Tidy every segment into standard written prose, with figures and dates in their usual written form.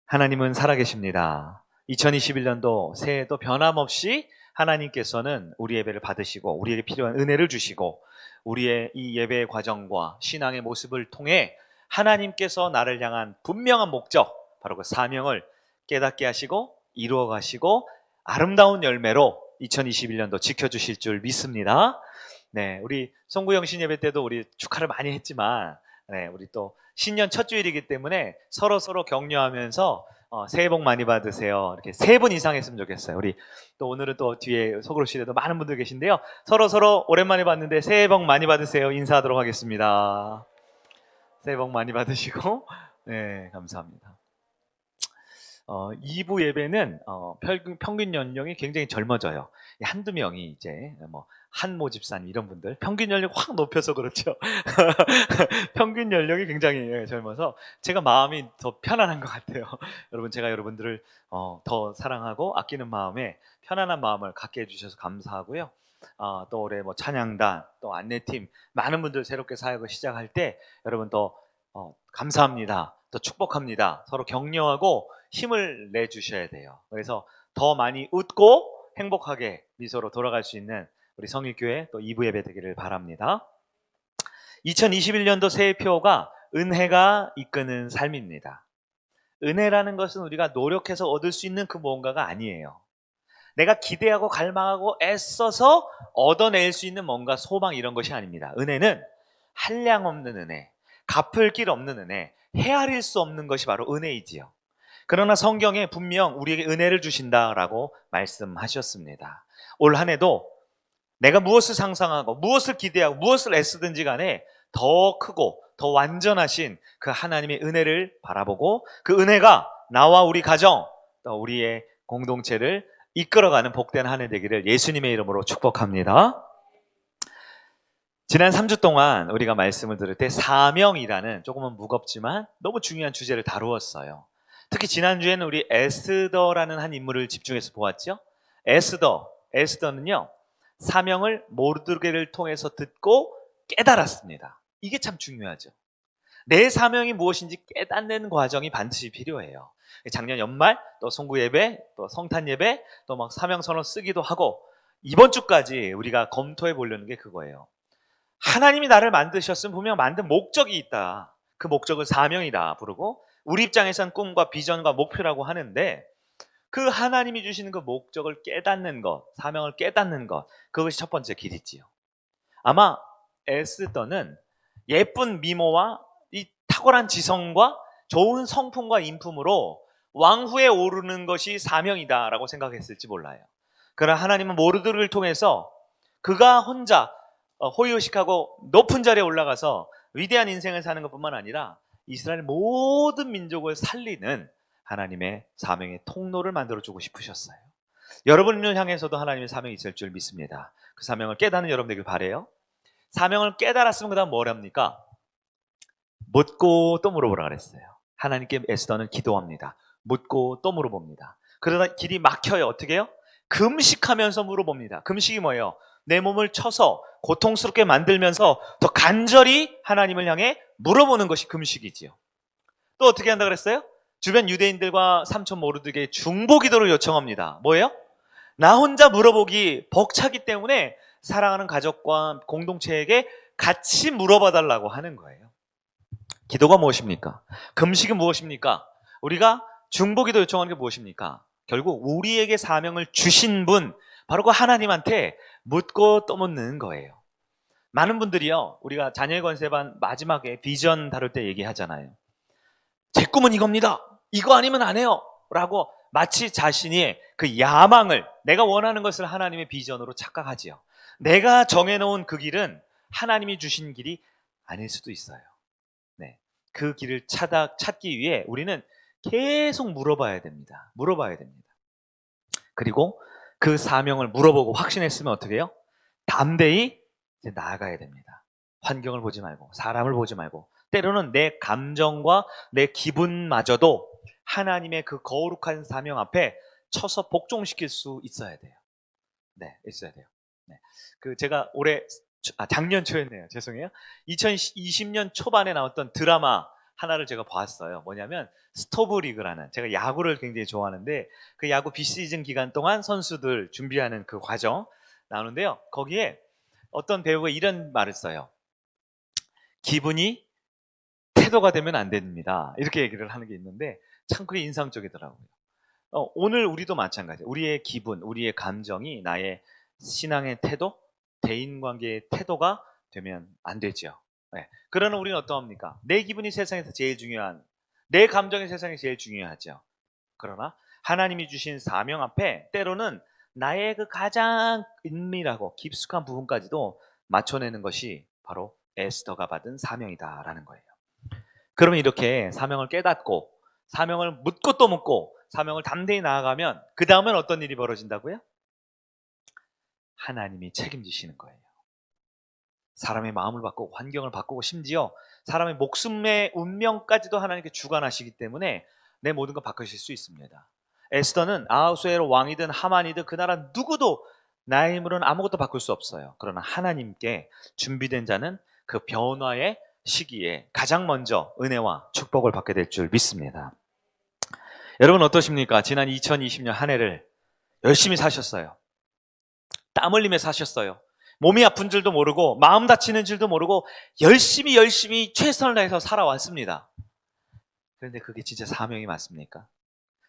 하나님은 살아계십니다. 2021년도 새해도 변함없이 하나님께서는 우리 예배를 받으시고 우리에게 필요한 은혜를 주시고 우리의 이 예배의 과정과 신앙의 모습을 통해 하나님께서 나를 향한 분명한 목적, 바로 그 사명을 깨닫게 하시고 이루어 가시고 아름다운 열매로 2021년도 지켜주실 줄 믿습니다. 네, 우리 송구영신 예배 때도 우리 축하를 많이 했지만 우리 또 신년 첫 주일이기 때문에 서로 격려하면서 새해 복 많이 받으세요. 이렇게 3분 이상 했으면 좋겠어요. 우리 또 오늘은 또 뒤에 소그룹실에도 많은 분들 계신데요. 서로 오랜만에 봤는데 새해 복 많이 받으세요. 인사하도록 하겠습니다. 새해 복 많이 받으시고, 네, 감사합니다. 2부 예배는 평균 연령이 굉장히 젊어져요. 한두 명이 이제 한 모집사님 이런 분들 평균 연령 확 높여서 그렇죠. 평균 연령이 굉장히 젊어서 제가 마음이 더 편안한 것 같아요. 여러분, 제가 여러분들을 더 사랑하고 아끼는 마음에 편안한 마음을 갖게 해주셔서 감사하고요. 또 올해 찬양단, 또 안내팀 많은 분들 새롭게 사역을 시작할 때 여러분 더 감사합니다. 또 축복합니다. 서로 격려하고 힘을 내주셔야 돼요. 그래서 더 많이 웃고 행복하게 미소로 돌아갈 수 있는 우리 성일교회 또 2부 예배 되기를 바랍니다. 2021년도 새해표가 은혜가 이끄는 삶입니다. 은혜라는 것은 우리가 노력해서 얻을 수 있는 그 무언가가 아니에요. 내가 기대하고 갈망하고 애써서 얻어낼 수 있는 뭔가 소망 이런 것이 아닙니다. 은혜는 한량 없는 은혜, 갚을 길 없는 은혜, 헤아릴 수 없는 것이 바로 은혜이지요. 그러나 성경에 분명 우리에게 은혜를 주신다라고 말씀하셨습니다. 올 한 해도 내가 무엇을 상상하고 무엇을 기대하고 무엇을 애쓰든지 간에 더 크고 더 완전하신 그 하나님의 은혜를 바라보고 그 은혜가 나와 우리 가정, 또 우리의 공동체를 이끌어가는 복된 한 해 되기를 예수님의 이름으로 축복합니다. 지난 3주 동안 우리가 말씀을 들을 때 사명이라는 조금은 무겁지만 너무 중요한 주제를 다루었어요. 특히 지난주에는 우리 에스더라는 한 인물을 집중해서 보았죠. 에스더는요, 사명을 모르드게를 통해서 듣고 깨달았습니다. 이게 참 중요하죠. 내 사명이 무엇인지 깨닫는 과정이 반드시 필요해요. 작년 연말 또 송구 예배, 또 성탄 예배, 또 막 사명 선언 쓰기도 하고 이번 주까지 우리가 검토해 보려는 게 그거예요. 하나님이 나를 만드셨으면 분명 만든 목적이 있다. 그 목적을 사명이라 부르고 우리 입장에선 꿈과 비전과 목표라고 하는데 그 하나님이 주시는 그 목적을 깨닫는 것, 사명을 깨닫는 것, 그것이 첫 번째 길이지요. 아마 에스더는 예쁜 미모와 이 탁월한 지성과 좋은 성품과 인품으로 왕후에 오르는 것이 사명이다라고 생각했을지 몰라요. 그러나 하나님은 모르드를 통해서 그가 혼자 호의호식하고 높은 자리에 올라가서 위대한 인생을 사는 것뿐만 아니라 이스라엘 모든 민족을 살리는 하나님의 사명의 통로를 만들어주고 싶으셨어요. 여러분을 향해서도 하나님의 사명이 있을 줄 믿습니다. 그 사명을 깨닫는 여러분 되길 바라요. 사명을 깨달았으면 그 다음 뭘 합니까? 묻고 또 물어보라 그랬어요. 하나님께 에스더는 기도합니다. 묻고 또 물어봅니다. 그러다 길이 막혀요. 어떻게 해요? 금식하면서 물어봅니다. 금식이 뭐예요? 내 몸을 쳐서 고통스럽게 만들면서 더 간절히 하나님을 향해 물어보는 것이 금식이지요. 또 어떻게 한다 그랬어요? 주변 유대인들과 삼촌 모르드게 중보기도를 요청합니다. 뭐예요? 나 혼자 물어보기 벅차기 때문에 사랑하는 가족과 공동체에게 같이 물어봐달라고 하는 거예요. 기도가 무엇입니까? 금식은 무엇입니까? 우리가 중보기도 요청하는 게 무엇입니까? 결국 우리에게 사명을 주신 분, 바로 그 하나님한테 묻고 또 묻는 거예요. 많은 분들이요, 우리가 자녀의 권세반 마지막에 비전 다룰 때 얘기하잖아요. 제 꿈은 이겁니다. 이거 아니면 안 해요. 라고 마치 자신이 그 야망을, 내가 원하는 것을 하나님의 비전으로 착각하지요. 내가 정해놓은 그 길은 하나님이 주신 길이 아닐 수도 있어요. 네, 그 길을 찾기 위해 우리는 계속 물어봐야 됩니다. 그리고 그 사명을 물어보고 확신했으면 어떻게 해요? 담대히 이제 나아가야 됩니다. 환경을 보지 말고, 사람을 보지 말고, 때로는 내 감정과 내 기분마저도 하나님의 그 거룩한 사명 앞에 쳐서 복종시킬 수 있어야 돼요. 네, 있어야 돼요. 네. 제가 작년 초였네요. 죄송해요. 2020년 초반에 나왔던 드라마 하나를 제가 봤어요. 뭐냐면 스토브 리그라는, 제가 야구를 굉장히 좋아하는데 그 야구 비시즌 기간 동안 선수들 준비하는 그 과정 나오는데요. 거기에 어떤 배우가 이런 말을 써요. 기분이 태도가 되면 안 됩니다. 이렇게 얘기를 하는 게 있는데 참 그게 인상적이더라고요. 오늘 우리도 마찬가지예요. 우리의 기분, 우리의 감정이 나의 신앙의 태도, 대인관계의 태도가 되면 안 되죠. 네. 그러나 우리는 어떠합니까? 내 기분이 세상에서 제일 중요한, 내 감정이 세상에 제일 중요하죠. 그러나 하나님이 주신 사명 앞에 때로는 나의 그 가장 은밀하고 깊숙한 부분까지도 맞춰내는 것이 바로 에스더가 받은 사명이다라는 거예요. 그러면 이렇게 사명을 깨닫고 사명을 묻고 또 묻고 사명을 담대히 나아가면 그 다음엔 어떤 일이 벌어진다고요? 하나님이 책임지시는 거예요. 사람의 마음을 바꾸고 환경을 바꾸고 심지어 사람의 목숨의 운명까지도 하나님께 주관하시기 때문에 내 모든 걸 바꾸실 수 있습니다. 에스더는 아하수에로 왕이든 하만이든 그 나라 누구도 나의 힘으로는 아무것도 바꿀 수 없어요. 그러나 하나님께 준비된 자는 그 변화의 시기에 가장 먼저 은혜와 축복을 받게 될 줄 믿습니다. 여러분 어떠십니까? 지난 2020년 한 해를 열심히 사셨어요. 땀 흘리며 사셨어요. 몸이 아픈 줄도 모르고 마음 다치는 줄도 모르고 열심히 최선을 다해서 살아왔습니다. 그런데 그게 진짜 사명이 맞습니까?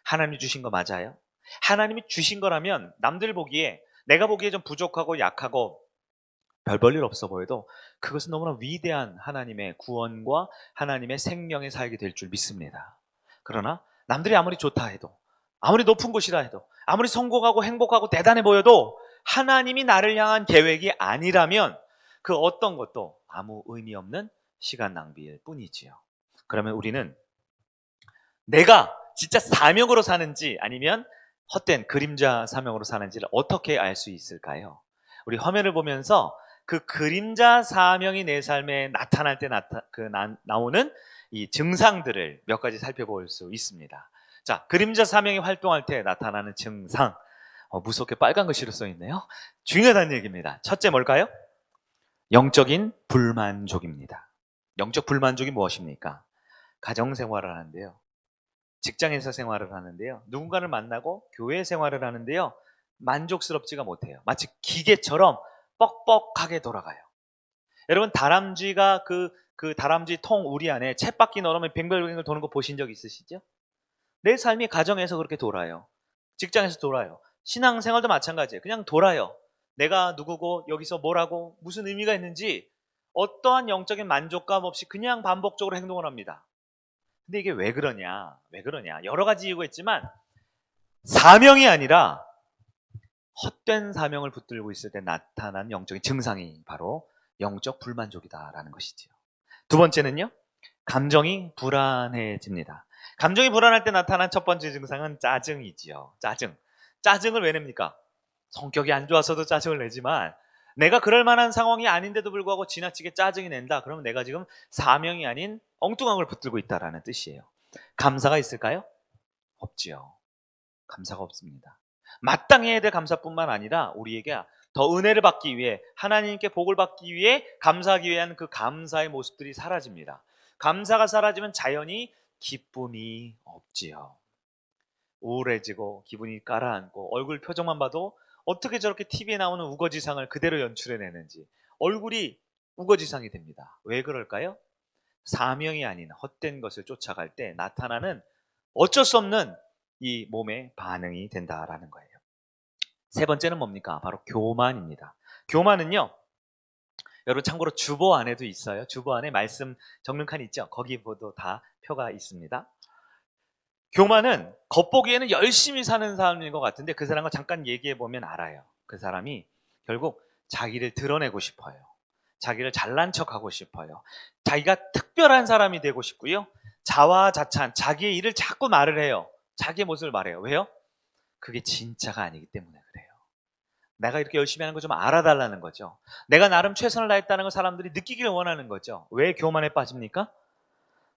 하나님이 주신 거 맞아요? 하나님이 주신 거라면 남들 보기에, 내가 보기에 좀 부족하고 약하고 별 볼 일 없어 보여도 그것은 너무나 위대한 하나님의 구원과 하나님의 생명의 살게 될 줄 믿습니다. 그러나 남들이 아무리 좋다 해도, 아무리 높은 곳이라 해도, 아무리 성공하고 행복하고 대단해 보여도 하나님이 나를 향한 계획이 아니라면 그 어떤 것도 아무 의미 없는 시간 낭비일 뿐이지요. 그러면 우리는 내가 진짜 사명으로 사는지 아니면 헛된 그림자 사명으로 사는지를 어떻게 알 수 있을까요? 우리 화면을 보면서 그 그림자 사명이 내 삶에 나타날 때 나오는 이 증상들을 몇 가지 살펴볼 수 있습니다. 자, 그림자 사명이 활동할 때 나타나는 증상. 무섭게 빨간 글씨로 써 있네요. 중요하다는 얘기입니다. 첫째 뭘까요? 영적인 불만족입니다. 영적 불만족이 무엇입니까? 가정생활을 하는데요. 직장에서 생활을 하는데요. 누군가를 만나고 교회 생활을 하는데요. 만족스럽지가 못해요. 마치 기계처럼 뻑뻑하게 돌아가요. 여러분 다람쥐가 그 다람쥐 통 우리 안에 쳇바퀴 넣으면 뱅글뱅글 도는 거 보신 적 있으시죠? 내 삶이 가정에서 그렇게 돌아요. 직장에서 돌아요. 신앙생활도 마찬가지예요. 그냥 돌아요. 내가 누구고 여기서 뭘 하고 무슨 의미가 있는지 어떠한 영적인 만족감 없이 그냥 반복적으로 행동을 합니다. 근데 이게 왜 그러냐? 여러 가지 이유가 있지만 사명이 아니라 헛된 사명을 붙들고 있을 때 나타난 영적인 증상이 바로 영적 불만족이다라는 것이지요. 두 번째는요. 감정이 불안해집니다. 감정이 불안할 때 나타난 첫 번째 증상은 짜증이지요. 짜증을 왜 냅니까? 성격이 안 좋아서도 짜증을 내지만 내가 그럴 만한 상황이 아닌데도 불구하고 지나치게 짜증이 낸다. 그러면 내가 지금 사명이 아닌 엉뚱한 걸 붙들고 있다라는 뜻이에요. 감사가 있을까요? 없지요. 감사가 없습니다. 마땅해야 될 감사뿐만 아니라 우리에게 더 은혜를 받기 위해, 하나님께 복을 받기 위해 감사하기 위한 그 감사의 모습들이 사라집니다. 감사가 사라지면 자연히 기쁨이 없지요. 우울해지고 기분이 가라앉고 얼굴 표정만 봐도 어떻게 저렇게 TV에 나오는 우거지상을 그대로 연출해내는지 얼굴이 우거지상이 됩니다. 왜 그럴까요? 사명이 아닌 헛된 것을 쫓아갈 때 나타나는 어쩔 수 없는 이 몸의 반응이 된다라는 거예요. 세 번째는 뭡니까? 바로 교만입니다. 교만은요, 여러분 참고로 주보 안에도 있어요. 주보 안에 말씀 적는 칸 있죠? 거기 보도 다 표가 있습니다. 교만은 겉보기에는 열심히 사는 사람인 것 같은데 그 사람과 잠깐 얘기해 보면 알아요. 그 사람이 결국 자기를 드러내고 싶어요. 자기를 잘난 척하고 싶어요. 자기가 특별한 사람이 되고 싶고요. 자화자찬, 자기의 일을 자꾸 말을 해요. 자기의 모습을 말해요. 왜요? 그게 진짜가 아니기 때문에 그래요. 내가 이렇게 열심히 하는 거 좀 알아달라는 거죠. 내가 나름 최선을 다했다는 걸 사람들이 느끼기를 원하는 거죠. 왜 교만에 빠집니까?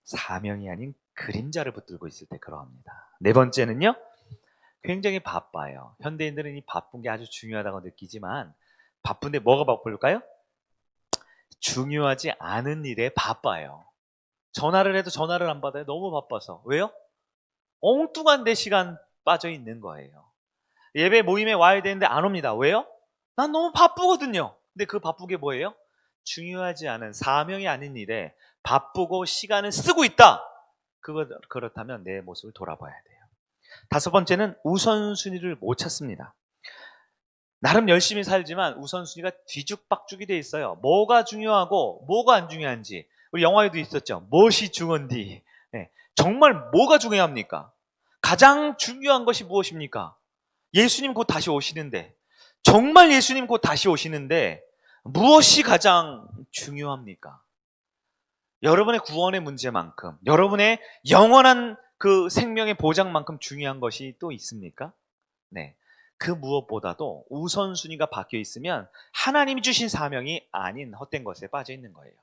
사명이 아닌 그림자를 붙들고 있을 때 그러합니다. 네 번째는요, 굉장히 바빠요. 현대인들은 이 바쁜 게 아주 중요하다고 느끼지만 바쁜데 뭐가 바쁠까요? 중요하지 않은 일에 바빠요. 전화를 해도 전화를 안 받아요. 너무 바빠서. 왜요? 엉뚱한 데 시간 빠져 있는 거예요. 예배 모임에 와야 되는데 안 옵니다. 왜요? 난 너무 바쁘거든요. 근데 그 바쁘게 뭐예요? 중요하지 않은 사명이 아닌 일에 바쁘고 시간을 쓰고 있다. 그렇다면 내 모습을 돌아봐야 돼요. 다섯 번째는 우선순위를 못 찾습니다. 나름 열심히 살지만 우선순위가 뒤죽박죽이 돼 있어요. 뭐가 중요하고 뭐가 안 중요한지. 우리 영화에도 있었죠. 무엇이 중요한디. 네. 정말 뭐가 중요합니까? 가장 중요한 것이 무엇입니까? 예수님 곧 다시 오시는데, 정말 예수님 곧 다시 오시는데 무엇이 가장 중요합니까? 여러분의 구원의 문제만큼, 여러분의 영원한 그 생명의 보장만큼 중요한 것이 또 있습니까? 네. 그 무엇보다도 우선순위가 바뀌어 있으면 하나님이 주신 사명이 아닌 헛된 것에 빠져 있는 거예요.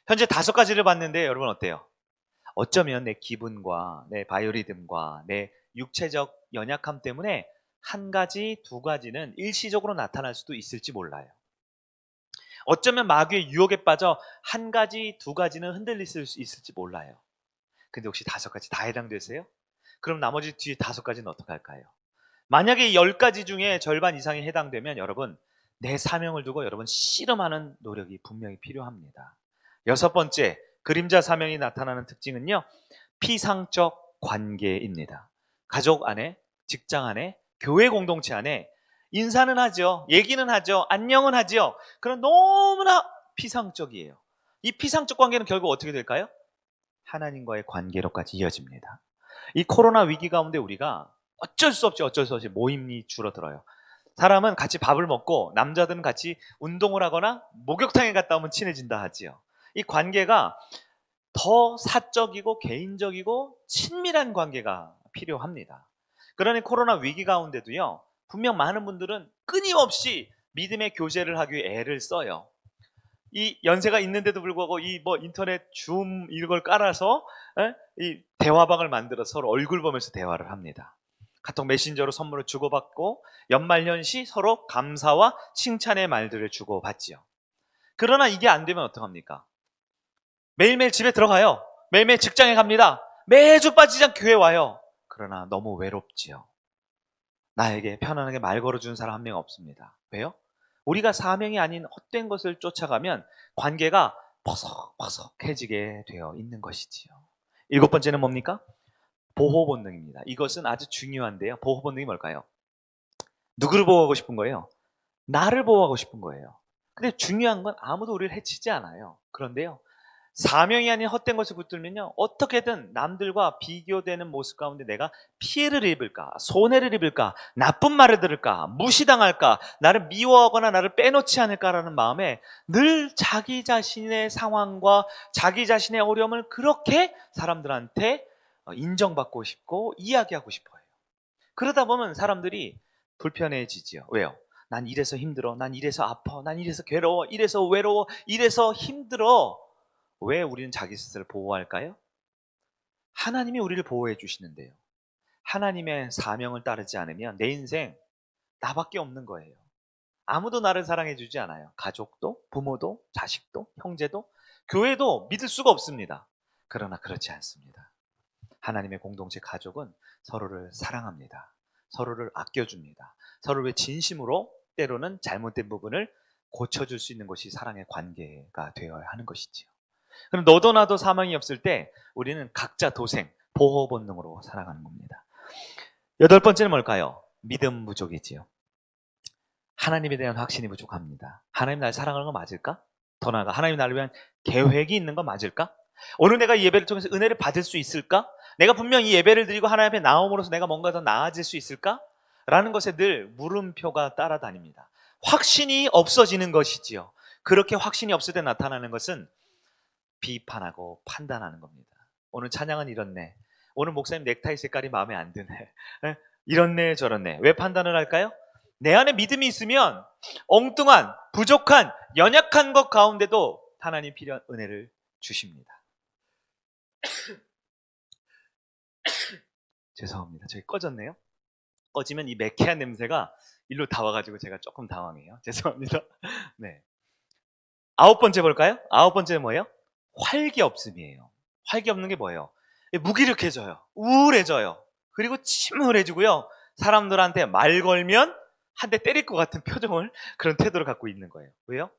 현재 5가지를 봤는데 여러분 어때요? 어쩌면 내 기분과 내 바이오리듬과 내 육체적 연약함 때문에 한 가지, 2가지는 일시적으로 나타날 수도 있을지 몰라요. 어쩌면 마귀의 유혹에 빠져 한 가지, 2가지는 흔들릴 수 있을지 몰라요. 근데 혹시 5가지 다 해당되세요? 그럼 나머지 뒤에 5가지는 어떻게 할까요? 만약에 10가지 중에 절반 이상이 해당되면 여러분, 내 사명을 두고 여러분 씨름하는 노력이 분명히 필요합니다. 6번째, 그림자 사명이 나타나는 특징은요, 피상적 관계입니다. 가족 안에, 직장 안에, 교회 공동체 안에 인사는 하죠. 얘기는 하죠. 안녕은 하죠. 그럼 너무나 피상적이에요. 이 피상적 관계는 결국 어떻게 될까요? 하나님과의 관계로까지 이어집니다. 이 코로나 위기 가운데 우리가 어쩔 수 없이 모임이 줄어들어요. 사람은 같이 밥을 먹고 남자들은 같이 운동을 하거나 목욕탕에 갔다 오면 친해진다 하지요. 이 관계가 더 사적이고 개인적이고 친밀한 관계가 필요합니다. 그러니 코로나 위기 가운데도요, 분명 많은 분들은 끊임없이 믿음의 교제를 하기 위해 애를 써요. 이 연세가 있는데도 불구하고 이 인터넷 줌 이걸 깔아서 이 대화방을 만들어 서로 얼굴 보면서 대화를 합니다. 카톡 메신저로 선물을 주고받고 연말연시 서로 감사와 칭찬의 말들을 주고받지요. 그러나 이게 안 되면 어떡합니까? 매일매일 집에 들어가요. 매일매일 직장에 갑니다. 매주 빠지지 않고 교회 와요. 그러나 너무 외롭지요. 나에게 편안하게 말 걸어주는 사람 한 명 없습니다. 왜요? 우리가 사명이 아닌 헛된 것을 쫓아가면 관계가 버석버석해지게 되어 있는 것이지요. 7번째는 뭡니까? 보호 본능입니다. 이것은 아주 중요한데요. 보호 본능이 뭘까요? 누구를 보호하고 싶은 거예요? 나를 보호하고 싶은 거예요. 근데 중요한 건 아무도 우리를 해치지 않아요. 그런데요, 사명이 아닌 헛된 것을 붙들면요, 어떻게든 남들과 비교되는 모습 가운데 내가 피해를 입을까, 손해를 입을까, 나쁜 말을 들을까, 무시당할까, 나를 미워하거나 나를 빼놓지 않을까라는 마음에 늘 자기 자신의 상황과 자기 자신의 어려움을 그렇게 사람들한테 인정받고 싶고 이야기하고 싶어요. 그러다 보면 사람들이 불편해지지요. 왜요? 난 이래서 힘들어, 난 이래서 아파, 난 이래서 괴로워, 이래서 외로워, 이래서 힘들어. 왜 우리는 자기 스스로를 보호할까요? 하나님이 우리를 보호해 주시는데요. 하나님의 사명을 따르지 않으면 내 인생 나밖에 없는 거예요. 아무도 나를 사랑해 주지 않아요. 가족도, 부모도, 자식도, 형제도, 교회도 믿을 수가 없습니다. 그러나 그렇지 않습니다. 하나님의 공동체 가족은 서로를 사랑합니다. 서로를 아껴줍니다. 서로를 진심으로 때로는 잘못된 부분을 고쳐줄 수 있는 것이 사랑의 관계가 되어야 하는 것이지요. 그럼 너도 나도 사명이 없을 때 우리는 각자 도생, 보호 본능으로 살아가는 겁니다. 8번째는 뭘까요? 믿음 부족이지요. 하나님에 대한 확신이 부족합니다. 하나님 날 사랑하는 거 맞을까? 더 나아가 하나님 나를 위한 계획이 있는 거 맞을까? 오늘 내가 이 예배를 통해서 은혜를 받을 수 있을까? 내가 분명 이 예배를 드리고 하나님 앞에 나옴으로써 내가 뭔가 더 나아질 수 있을까? 라는 것에 늘 물음표가 따라다닙니다. 확신이 없어지는 것이지요. 그렇게 확신이 없을 때 나타나는 것은 비판하고 판단하는 겁니다. 오늘 찬양은 이렇네. 오늘 목사님 넥타이 색깔이 마음에 안 드네. 이렇네 저렇네. 왜 판단을 할까요? 내 안에 믿음이 있으면 엉뚱한, 부족한, 연약한 것 가운데도 하나님 필요한 은혜를 주십니다. 죄송합니다. 저기 꺼졌네요. 꺼지면 이 매캐한 냄새가 일로 다 와가지고 제가 조금 당황해요. 죄송합니다. 네. 9번째 볼까요? 9번째는 뭐예요? 활기 없음이에요. 활기 없는 게 뭐예요? 무기력해져요. 우울해져요. 그리고 침울해지고요. 사람들한테 말 걸면 한 대 때릴 것 같은 표정을 그런 태도를 갖고 있는 거예요. 왜요?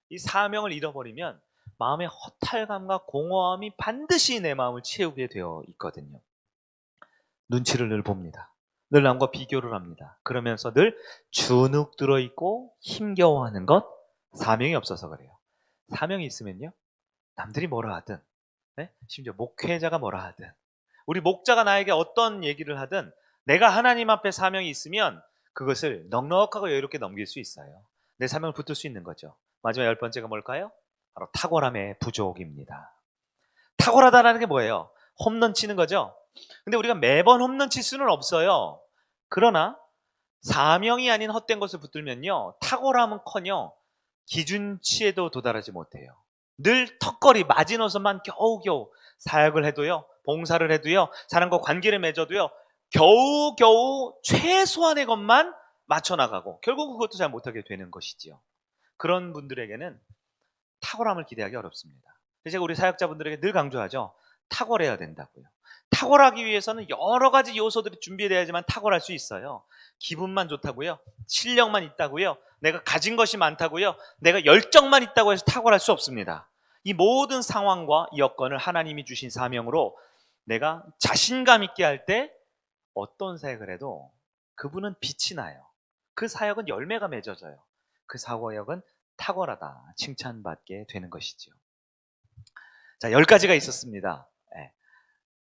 이 사명을 잃어버리면 마음의 허탈감과 공허함이 반드시 내 마음을 채우게 되어 있거든요. 눈치를 늘 봅니다. 늘 남과 비교를 합니다. 그러면서 늘 주눅 들어있고 힘겨워하는 것, 사명이 없어서 그래요. 사명이 있으면요, 남들이 뭐라 하든, 네? 심지어 목회자가 뭐라 하든, 우리 목자가 나에게 어떤 얘기를 하든 내가 하나님 앞에 사명이 있으면 그것을 넉넉하고 여유롭게 넘길 수 있어요. 내 사명을 붙들 수 있는 거죠. 마지막 10번째가 뭘까요? 바로 탁월함의 부족입니다. 탁월하다라는 게 뭐예요? 홈런 치는 거죠. 근데 우리가 매번 홈런 칠 수는 없어요. 그러나 사명이 아닌 헛된 것을 붙들면요, 탁월함은커녕 기준치에도 도달하지 못해요. 늘 턱걸이 마지노선만 겨우겨우 사역을 해도요, 봉사를 해도요, 사람과 관계를 맺어도요, 겨우겨우 최소한의 것만 맞춰나가고 결국 그것도 잘 못하게 되는 것이지요. 그런 분들에게는 탁월함을 기대하기 어렵습니다. 제가 우리 사역자분들에게 늘 강조하죠. 탁월해야 된다고요. 탁월하기 위해서는 여러 가지 요소들이 준비되어야지만 탁월할 수 있어요. 기분만 좋다고요? 실력만 있다고요? 내가 가진 것이 많다고요? 내가 열정만 있다고 해서 탁월할 수 없습니다. 이 모든 상황과 여건을 하나님이 주신 사명으로 내가 자신감 있게 할 때 어떤 사역을 해도 그분은 빛이 나요. 그 사역은 열매가 맺어져요. 그 사역은 탁월하다, 칭찬받게 되는 것이죠. 자, 10가지가 있었습니다. 네.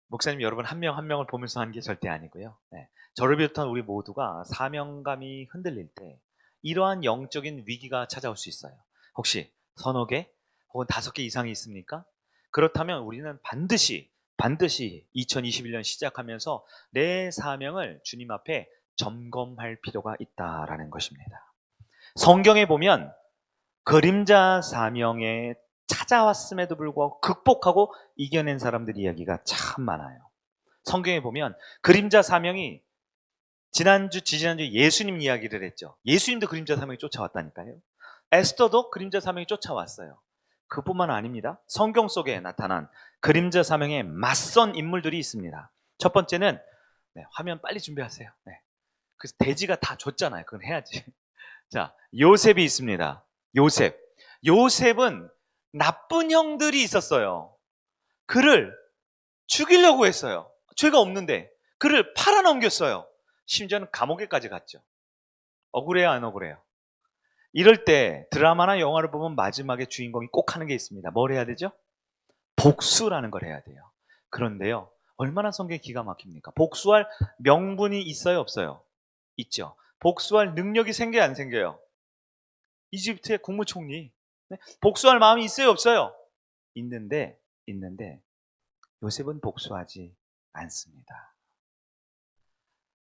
목사님 여러분 한 명 한 명을 보면서 하는 게 절대 아니고요. 네. 저를 비롯한 우리 모두가 사명감이 흔들릴 때 이러한 영적인 위기가 찾아올 수 있어요. 혹시 서너 개 혹은 5개 이상이 있습니까? 그렇다면 우리는 반드시 2021년 시작하면서 내 사명을 주님 앞에 점검할 필요가 있다라는 것입니다. 성경에 보면 그림자 사명에 찾아왔음에도 불구하고 극복하고 이겨낸 사람들 이야기가 참 많아요. 성경에 보면 그림자 사명이 지난주 예수님 이야기를 했죠. 예수님도 그림자 사명이 쫓아왔다니까요. 에스더도 그림자 사명이 쫓아왔어요. 그뿐만 아닙니다. 성경 속에 나타난 그림자 사명에 맞선 인물들이 있습니다. 첫 번째는 화면 빨리 준비하세요. 그래서 돼지가 다 줬잖아요. 그건 해야지. 자, 요셉이 있습니다. 요셉은 나쁜 형들이 있었어요. 그를 죽이려고 했어요. 죄가 없는데 그를 팔아넘겼어요. 심지어는 감옥에까지 갔죠. 억울해요, 안 억울해요? 이럴 때 드라마나 영화를 보면 마지막에 주인공이 꼭 하는 게 있습니다. 뭘 해야 되죠? 복수라는 걸 해야 돼요. 그런데요, 얼마나 성경이 기가 막힙니까? 복수할 명분이 있어요, 없어요? 있죠. 복수할 능력이 생겨요, 안 생겨요? 이집트의 국무총리 복수할 마음이 있어요, 없어요? 있는데 요셉은 복수하지 않습니다.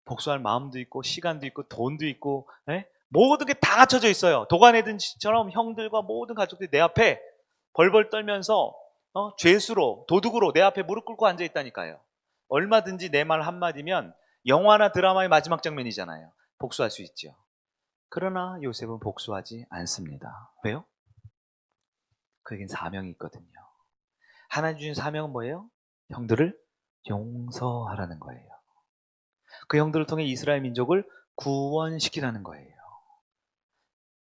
복수할 마음도 있고 시간도 있고 돈도 있고 모든 게 다 갖춰져 있어요. 도가내든처럼 형들과 모든 가족들이 내 앞에 벌벌 떨면서 죄수로 도둑으로 내 앞에 무릎 꿇고 앉아 있다니까요. 얼마든지 내 말 한마디면 영화나 드라마의 마지막 장면이잖아요. 복수할 수 있죠. 그러나 요셉은 복수하지 않습니다. 왜요? 그에겐 사명이 있거든요. 하나님 주신 사명은 뭐예요? 형들을 용서하라는 거예요. 그 형들을 통해 이스라엘 민족을 구원시키라는 거예요.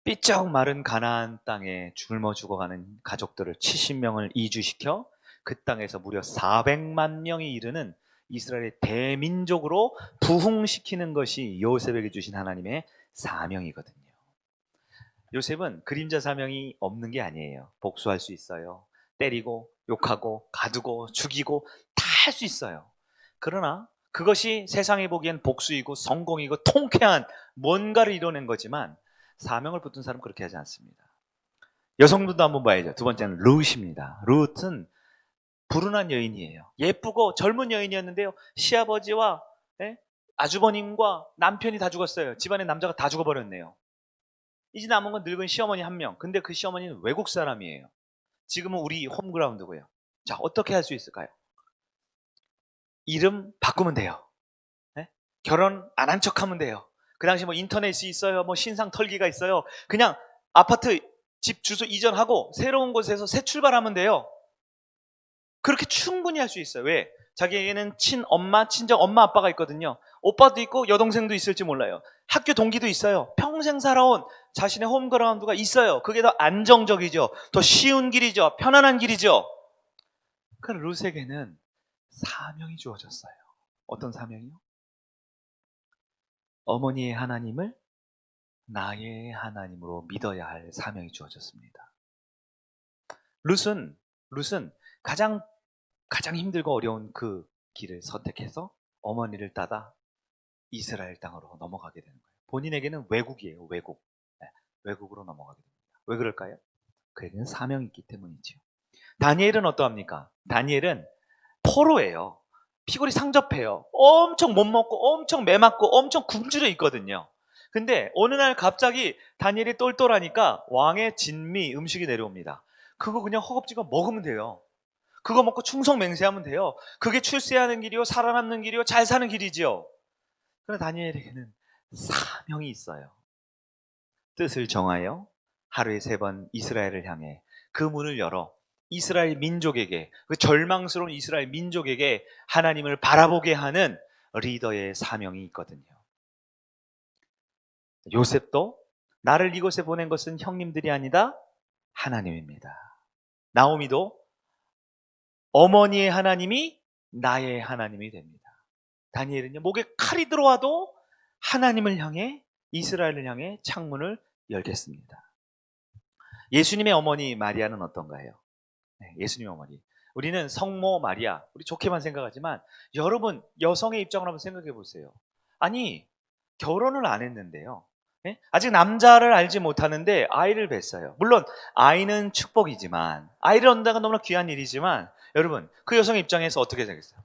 삐쩍 마른 가나안 땅에 굶어 죽어가는 가족들을 70명을 이주시켜 그 땅에서 무려 400만 명이 이르는 이스라엘의 대민족으로 부흥시키는 것이 요셉에게 주신 하나님의 사명이거든요. 요셉은 그림자 사명이 없는 게 아니에요. 복수할 수 있어요. 때리고 욕하고 가두고 죽이고 다 할 수 있어요. 그러나 그것이 세상에 보기엔 복수이고 성공이고 통쾌한 뭔가를 이뤄낸 거지만 사명을 붙든 사람은 그렇게 하지 않습니다. 여성분도 한번 봐야죠. 두 번째는 룻입니다. 룻은 불운한 여인이에요. 예쁘고 젊은 여인이었는데요. 시아버지와 아주버님과 남편이 다 죽었어요. 집안의 남자가 다 죽어버렸네요. 이제 남은 건 늙은 시어머니 한 명. 근데 그 시어머니는 외국 사람이에요. 지금은 우리 홈그라운드고요. 자, 어떻게 할 수 있을까요? 이름 바꾸면 돼요. 결혼 안 한 척하면 돼요. 그 당시 뭐 인터넷이 있어요. 뭐 신상 털기가 있어요. 그냥 아파트 집 주소 이전하고 새로운 곳에서 새 출발하면 돼요. 그렇게 충분히 할 수 있어요. 왜? 자기에게는 친엄마, 친정 엄마, 아빠가 있거든요. 오빠도 있고 여동생도 있을지 몰라요. 학교 동기도 있어요. 평생 살아온 자신의 홈그라운드가 있어요. 그게 더 안정적이죠. 더 쉬운 길이죠. 편안한 길이죠. 그 룻에게는 사명이 주어졌어요. 어떤 사명이요? 어머니의 하나님을 나의 하나님으로 믿어야 할 사명이 주어졌습니다. 룻은 가장 힘들고 어려운 그 길을 선택해서 어머니를 따라 이스라엘 땅으로 넘어가게 되는 거예요. 본인에게는 외국이에요. 외국. 네, 외국으로 넘어가게 됩니다. 왜 그럴까요? 그에게는 사명이 있기 때문이죠. 다니엘은 어떠합니까? 다니엘은 포로예요. 피골이 상접해요. 엄청 못 먹고 엄청 매맞고 엄청 굶주려 있거든요. 근데 어느 날 갑자기 다니엘이 똘똘하니까 왕의 진미 음식이 내려옵니다. 그거 그냥 허겁지겁 먹으면 돼요. 그거 먹고 충성맹세하면 돼요. 그게 출세하는 길이요, 살아남는 길이요, 잘 사는 길이지요. 그러나 다니엘에게는 사명이 있어요. 뜻을 정하여 하루에 3번 이스라엘을 향해 그 문을 열어 이스라엘 민족에게, 그 절망스러운 이스라엘 민족에게 하나님을 바라보게 하는 리더의 사명이 있거든요. 요셉도 나를 이곳에 보낸 것은 형님들이 아니다 하나님입니다. 나오미도 어머니의 하나님이 나의 하나님이 됩니다. 다니엘은요, 목에 칼이 들어와도 하나님을 향해, 이스라엘을 향해 창문을 열겠습니다. 예수님의 어머니 마리아는 어떤가요? 네, 예수님의 어머니. 우리는 성모 마리아, 우리 좋게만 생각하지만 여러분 여성의 입장을 한번 생각해 보세요. 아니, 결혼을 안 했는데요. 네? 아직 남자를 알지 못하는데 아이를 뵀어요. 물론 아이는 축복이지만, 아이를 얻는다가 너무나 귀한 일이지만, 여러분 그 여성의 입장에서 어떻게 생각했어요?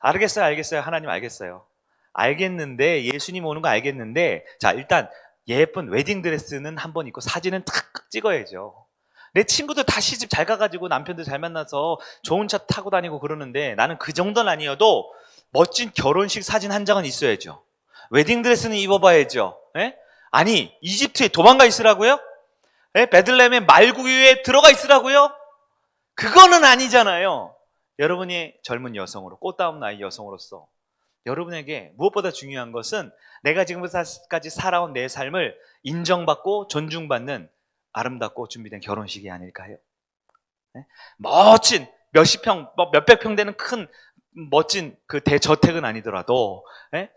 알겠어요. 하나님 알겠어요. 알겠는데, 예수님 오는 거 알겠는데, 자, 일단 예쁜 웨딩드레스는 한번 입고 사진은 탁 찍어야죠. 내 친구들 다 시집 잘 가가지고 남편들 잘 만나서 좋은 차 타고 다니고 그러는데 나는 그 정도는 아니어도 멋진 결혼식 사진 한 장은 있어야죠. 웨딩드레스는 입어봐야죠. 예? 아니, 이집트에 도망가 있으라고요? 예? 베들레헴의 말구 위에 들어가 있으라고요? 그거는 아니잖아요. 여러분이 젊은 여성으로, 꽃다운 나이 여성으로서 여러분에게 무엇보다 중요한 것은 내가 지금까지 살아온 내 삶을 인정받고 존중받는 아름답고 준비된 결혼식이 아닐까요? 네? 멋진 몇십 평, 몇백 평 되는 큰 멋진 그 대저택은 아니더라도, 네?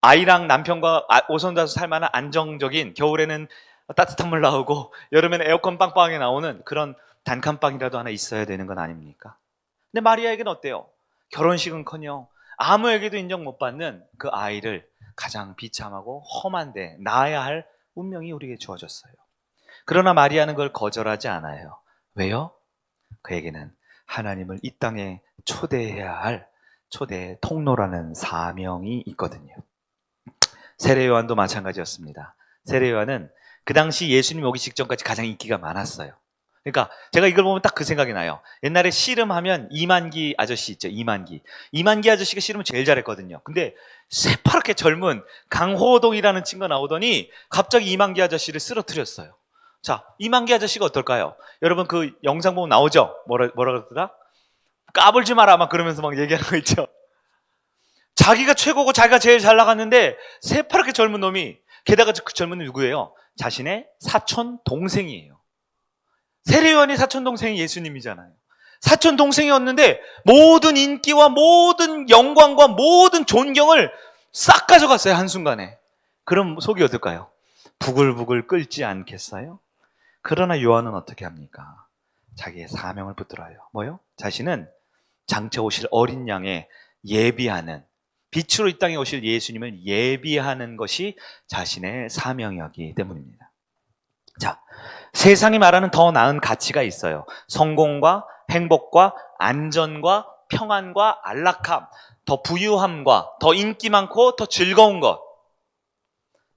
아이랑 남편과 오손도서 살 만한 안정적인, 겨울에는 따뜻한 물 나오고 여름에는 에어컨 빵빵하게 나오는 그런 단칸방이라도 하나 있어야 되는 건 아닙니까? 근데 마리아에게는 어때요? 결혼식은커녕 아무에게도 인정 못 받는 그 아이를 가장 비참하고 험한데 낳아야 할 운명이 우리에게 주어졌어요. 그러나 마리아는 그걸 거절하지 않아요. 왜요? 그에게는 하나님을 이 땅에 초대해야 할 초대의 통로라는 사명이 있거든요. 세례요한도 마찬가지였습니다. 세례요한은 그 당시 예수님 오기 직전까지 가장 인기가 많았어요. 그러니까 제가 이걸 보면 딱 그 생각이 나요. 옛날에 씨름하면 이만기 아저씨 있죠. 이만기 아저씨가 씨름을 제일 잘했거든요. 근데 새파랗게 젊은 강호동이라는 친구가 나오더니 갑자기 이만기 아저씨를 쓰러뜨렸어요. 자, 이만기 아저씨가 어떨까요? 여러분 그 영상 보면 나오죠? 뭐라 그러더라? 까불지 마라 막 그러면서 막 얘기하는 거 있죠. 자기가 최고고 자기가 제일 잘 나갔는데 새파랗게 젊은 놈이, 게다가 그 젊은 놈이 누구예요? 자신의 사촌 동생이에요. 세례요한의 사촌 동생이 예수님이잖아요. 사촌 동생이었는데 모든 인기와 모든 영광과 모든 존경을 싹 가져갔어요, 한순간에. 그럼 속이 어떨까요? 부글부글 끓지 않겠어요? 그러나 요한은 어떻게 합니까? 자기의 사명을 붙들어요. 뭐요? 자신은 장차 오실 어린 양의 예비하는, 빛으로 이 땅에 오실 예수님을 예비하는 것이 자신의 사명이었기 때문입니다. 자, 세상이 말하는 더 나은 가치가 있어요. 성공과 행복과 안전과 평안과 안락함, 더 부유함과 더 인기 많고 더 즐거운 것.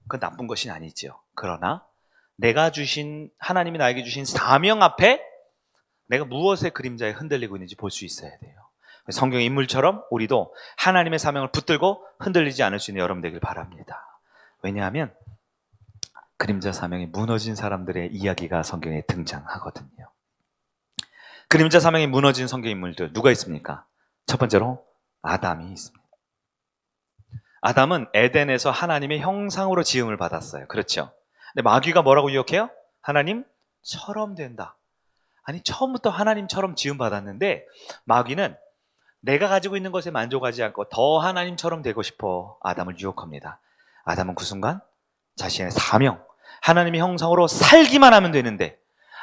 그건 나쁜 것이 아니죠. 그러나 내가 주신, 하나님이 나에게 주신 사명 앞에 내가 무엇의 그림자에 흔들리고 있는지 볼 수 있어야 돼요. 성경의 인물처럼 우리도 하나님의 사명을 붙들고 흔들리지 않을 수 있는 여러분 되길 바랍니다. 왜냐하면 그림자 사명이 무너진 사람들의 이야기가 성경에 등장하거든요. 그림자 사명이 무너진 성경 인물들 누가 있습니까? 첫 번째로 아담이 있습니다. 아담은 에덴에서 하나님의 형상으로 지음을 받았어요. 그렇죠? 근데 마귀가 뭐라고 유혹해요? 하나님처럼 된다. 아니, 처음부터 하나님처럼 지음 받았는데 마귀는 내가 가지고 있는 것에 만족하지 않고 더 하나님처럼 되고 싶어 아담을 유혹합니다. 아담은 그 순간 자신의 사명, 하나님의 형상으로 살기만 하면 되는데,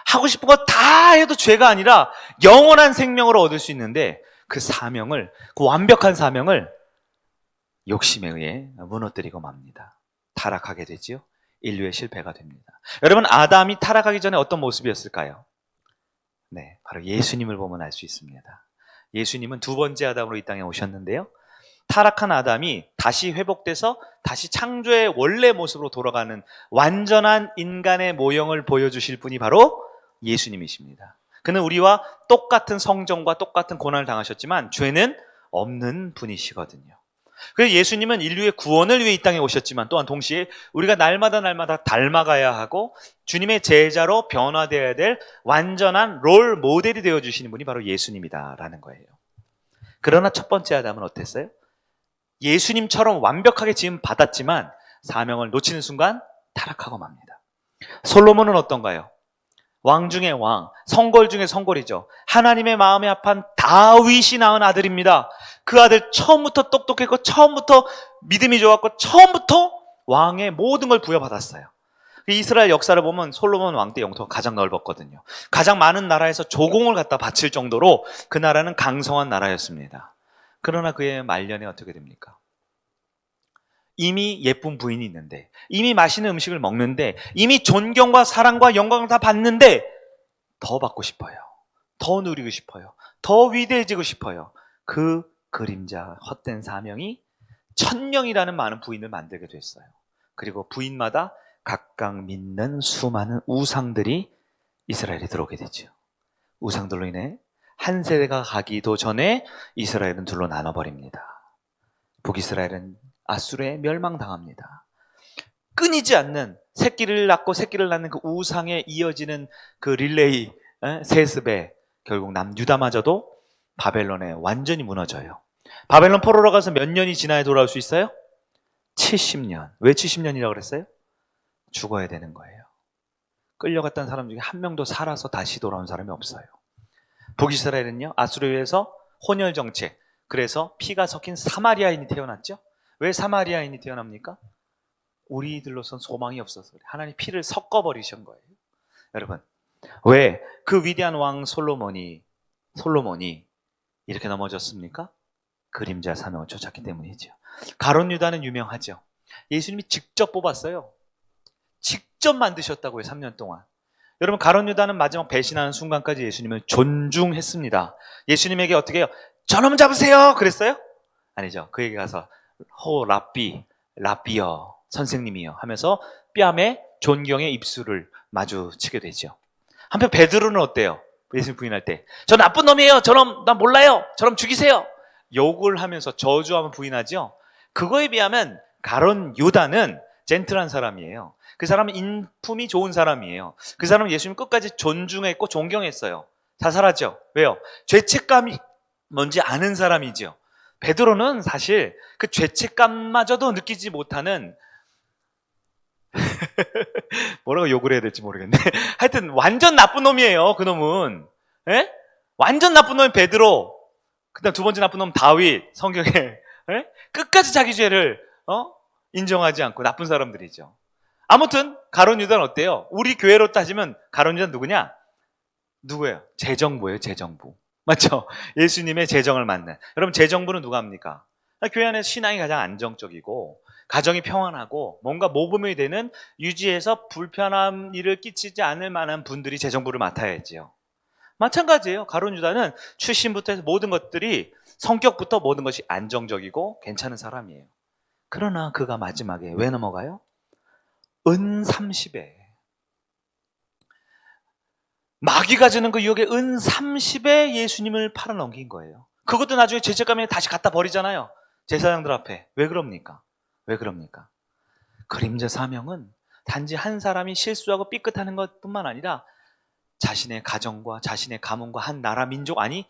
하고 싶은 거 다 해도 죄가 아니라 영원한 생명을 얻을 수 있는데, 그 사명을, 그 완벽한 사명을 욕심에 의해 무너뜨리고 맙니다. 타락하게 되지요. 인류의 실패가 됩니다. 여러분, 아담이 타락하기 전에 어떤 모습이었을까요? 네, 바로 예수님을 보면 알 수 있습니다. 예수님은 두 번째 아담으로 이 땅에 오셨는데요, 타락한 아담이 다시 회복돼서 다시 창조의 원래 모습으로 돌아가는 완전한 인간의 모형을 보여주실 분이 바로 예수님이십니다. 그는 우리와 똑같은 성정과 똑같은 고난을 당하셨지만 죄는 없는 분이시거든요. 그래서 예수님은 인류의 구원을 위해 이 땅에 오셨지만 또한 동시에 우리가 날마다 닮아가야 하고 주님의 제자로 변화되어야 될 완전한 롤 모델이 되어주시는 분이 바로 예수님이다라는 거예요. 그러나 첫 번째 아담은 어땠어요? 예수님처럼 완벽하게 지음 받았지만 사명을 놓치는 순간 타락하고 맙니다. 솔로몬은 어떤가요? 왕 중에 왕, 성골 중에 성골이죠. 하나님의 마음에 합한 다윗이 낳은 아들입니다. 그 아들 처음부터 똑똑했고 처음부터 믿음이 좋았고 처음부터 왕의 모든 걸 부여받았어요. 이스라엘 역사를 보면 솔로몬 왕 때 영토가 가장 넓었거든요. 가장 많은 나라에서 조공을 갖다 바칠 정도로 그 나라는 강성한 나라였습니다. 그러나 그의 말년에 어떻게 됩니까? 이미 예쁜 부인이 있는데, 이미 맛있는 음식을 먹는데, 이미 존경과 사랑과 영광을 다 받는데 더 받고 싶어요. 더 누리고 싶어요. 더 위대해지고 싶어요. 그 그림자 헛된 사명이 1000명이라는 많은 부인을 만들게 됐어요. 그리고 부인마다 각각 믿는 수많은 우상들이 이스라엘에 들어오게 되죠. 우상들로 인해 한 세대가 가기도 전에 이스라엘은 둘로 나눠버립니다. 북이스라엘은 아수르에 멸망당합니다. 끊이지 않는 새끼를 낳고 새끼를 낳는 그 우상에 이어지는 그 릴레이, 세습에 결국 남유다마저도 바벨론에 완전히 무너져요. 바벨론 포로로 가서 몇 년이 지나야 돌아올 수 있어요? 70년. 왜 70년이라고 그랬어요? 죽어야 되는 거예요. 끌려갔던 사람 중에 한 명도 살아서 다시 돌아온 사람이 없어요. 북이스라엘은요, 아수르에 의해서 혼혈 정책, 그래서 피가 섞인 사마리아인이 태어났죠. 왜 사마리아인이 태어납니까? 우리들로선 소망이 없어서 하나님 피를 섞어버리신 거예요. 여러분, 왜 그 위대한 왕 솔로몬이 이렇게 넘어졌습니까? 그림자 사명을 쫓았기 때문이죠. 가룟 유다는 유명하죠. 예수님이 직접 뽑았어요. 직접 만드셨다고요. 3년 동안. 여러분, 가룟 유다는 마지막 배신하는 순간까지 예수님을 존중했습니다. 예수님에게 어떻게 해요? 저놈 잡으세요! 그랬어요? 아니죠. 그에게 가서 라비여, 선생님이요 하면서 뺨에 존경의 입술을 마주치게 되죠. 한편 베드로는 어때요? 예수님 부인할 때 저 나쁜 놈이에요. 저놈 나 몰라요. 저놈 죽이세요. 욕을 하면서 저주하면 부인하죠. 그거에 비하면 가룟 유다는 젠틀한 사람이에요. 그 사람은 인품이 좋은 사람이에요. 그 사람은 예수님 끝까지 존중했고 존경했어요. 자살하죠. 왜요? 죄책감이 뭔지 아는 사람이죠. 베드로는 사실 그 죄책감마저도 느끼지 못하는 뭐라고 욕을 해야 될지 모르겠네. 하여튼 완전 나쁜 놈이에요. 그 놈은. 에? 완전 나쁜 놈이 베드로. 그다음 두 번째 나쁜 놈 다윗. 성경에 끝까지 자기 죄를 인정하지 않고 나쁜 사람들이죠. 아무튼 가룟 유다는 어때요? 우리 교회로 따지면 가룟 유다는 누구냐? 누구예요? 재정부예요. 재정부. 맞죠? 예수님의 재정을 맡는. 여러분, 재정부는 누가 합니까? 교회 안에서 신앙이 가장 안정적이고 가정이 평안하고 뭔가 모범이 되는, 유지해서 불편한 일을 끼치지 않을 만한 분들이 재정부를 맡아야지요. 마찬가지예요. 가룟 유다는 출신부터 해서 모든 것들이, 성격부터 모든 것이 안정적이고 괜찮은 사람이에요. 그러나 그가 마지막에 왜 넘어가요? 은 30에 마귀가 주는 그 유혹에 은 30에 예수님을 팔아넘긴 거예요. 그것도 나중에 죄책감에 다시 갖다 버리잖아요. 제사장들 앞에. 왜 그럽니까? 그림자 사명은 단지 한 사람이 실수하고 삐끗하는 것뿐만 아니라 자신의 가정과 자신의 가문과 한 나라 민족, 아니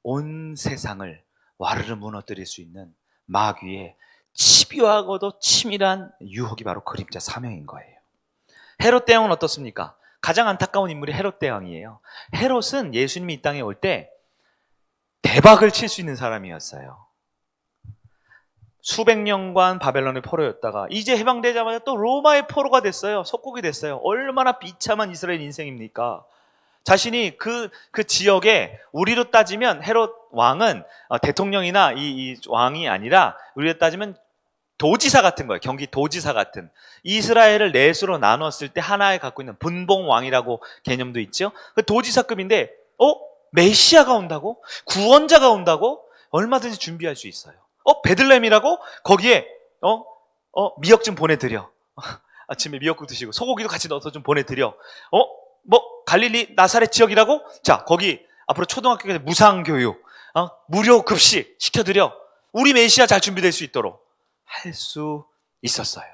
온 세상을 와르르 무너뜨릴 수 있는 마귀의 집요하고도 치밀한 유혹이 바로 그림자 사명인 거예요. 헤롯 대왕은 어떻습니까? 가장 안타까운 인물이 헤롯 대왕이에요. 헤롯은 예수님이 이 땅에 올 때 대박을 칠 수 있는 사람이었어요. 수백 년간 바벨론의 포로였다가 이제 해방되자마자 또 로마의 포로가 됐어요. 속국이 됐어요. 얼마나 비참한 이스라엘 인생입니까? 자신이 그 지역에, 우리로 따지면 헤롯 왕은 대통령이나 이 왕이 아니라 우리로 따지면 도지사 같은 거예요. 경기 도지사 같은. 이스라엘을 넷으로 나눴을 때 하나에 갖고 있는 분봉왕이라고 개념도 있죠. 그 도지사급인데 메시아가 온다고? 구원자가 온다고? 얼마든지 준비할 수 있어요. 베들레헴이라고? 거기에 미역 좀 보내드려. 아침에 미역국 드시고 소고기도 같이 넣어서 좀 보내드려. 갈릴리 나사렛 지역이라고? 자, 거기 앞으로 초등학교까지 무상교육, 무료 급식 시켜드려. 우리 메시아 잘 준비될 수 있도록 할 수 있었어요.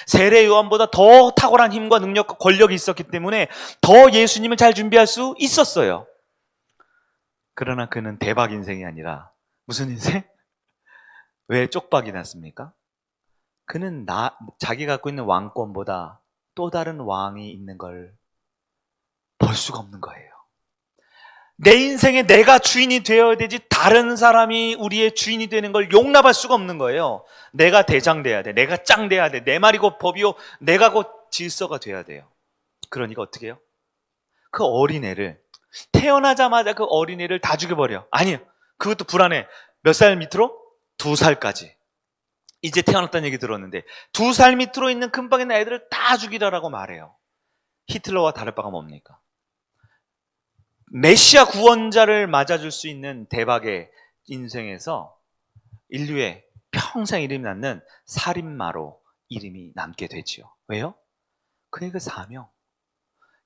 세례 요한보다 더 탁월한 힘과 능력과 권력이 있었기 때문에 더 예수님을 잘 준비할 수 있었어요. 그러나 그는 대박 인생이 아니라 무슨 인생? 왜 쪽박이 났습니까? 그는 자기가 갖고 있는 왕권보다 또 다른 왕이 있는 걸 볼 수가 없는 거예요. 내 인생에 내가 주인이 되어야 되지 다른 사람이 우리의 주인이 되는 걸 용납할 수가 없는 거예요. 내가 대장 돼야 돼. 내가 짱 돼야 돼. 내 말이 곧 법이요. 내가 곧 질서가 돼야 돼요. 그러니까 어떻게 해요? 그 어린애를, 태어나자마자 그 어린애를 다 죽여버려. 아니요. 그것도 불안해. 몇 살 밑으로? 2살까지. 이제 태어났다는 얘기 들었는데 2살 밑으로 있는 금방 있는 애들을 다 죽이라라고 말해요. 히틀러와 다를 바가 뭡니까? 메시아 구원자를 맞아줄 수 있는 대박의 인생에서 인류의 평생 이름이 남는 살인마로 이름이 남게 되지요. 왜요? 그의 그 사명.